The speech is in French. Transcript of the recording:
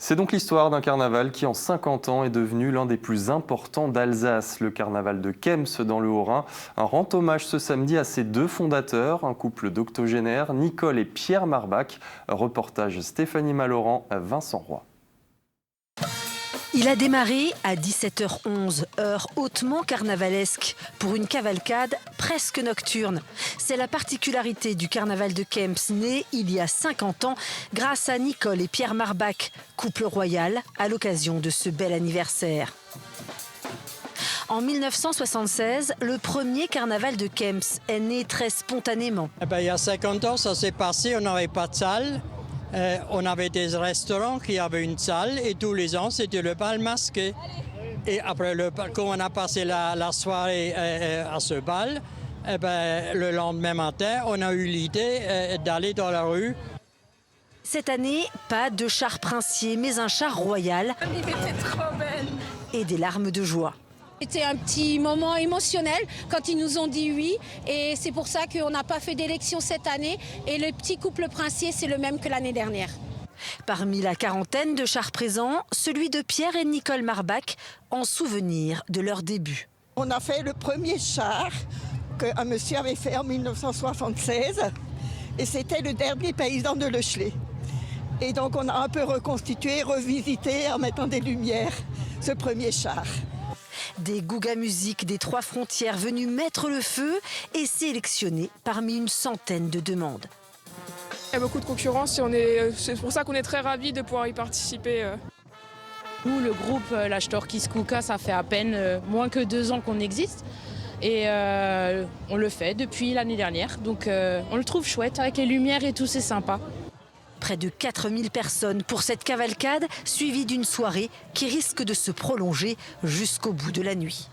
C'est donc l'histoire d'un carnaval qui, en 50 ans, est devenu l'un des plus importants d'Alsace. Le carnaval de Kempes dans le Haut-Rhin. Un rend hommage ce samedi à ses deux fondateurs, un couple d'octogénaires, Nicole et Pierre Marbach. Reportage Stéphanie Malorand, Vincent Roy. Il a démarré à 17h11, heure hautement carnavalesque, pour une cavalcade presque nocturne. C'est la particularité du carnaval de Kempes, né il y a 50 ans grâce à Nicole et Pierre Marbach, couple royal, à l'occasion de ce bel anniversaire. En 1976, le premier carnaval de Kempes est né très spontanément. Il y a 50 ans, ça s'est passé, on n'avait pas de salle. On avait des restaurants qui avaient une salle et tous les ans, c'était le bal masqué. Et après, quand on a passé la soirée à ce bal, le lendemain matin, on a eu l'idée d'aller dans la rue. Cette année, pas de char princier, mais un char royal. Il était trop belle. Et des larmes de joie. C'était un petit moment émotionnel quand ils nous ont dit oui, et c'est pour ça qu'on n'a pas fait d'élection cette année, et le petit couple princier c'est le même que l'année dernière. Parmi la quarantaine de chars présents, celui de Pierre et Nicole Marbach en souvenir de leur début. On a fait le premier char qu'un monsieur avait fait en 1976 et c'était le dernier paysan de Le Chley. Et donc on a un peu reconstitué, revisité en mettant des lumières ce premier char. Des Gouga Musique des Trois Frontières venus mettre le feu et sélectionnés parmi une centaine de demandes. Il y a beaucoup de concurrence et c'est pour ça qu'on est très ravis de pouvoir y participer. Nous, le groupe La Storkis Kuka, ça fait à peine moins que 2 ans qu'on existe. Et on le fait depuis l'année dernière. Donc on le trouve chouette avec les lumières et tout, c'est sympa. Près de 4000 personnes pour cette cavalcade, suivie d'une soirée qui risque de se prolonger jusqu'au bout de la nuit.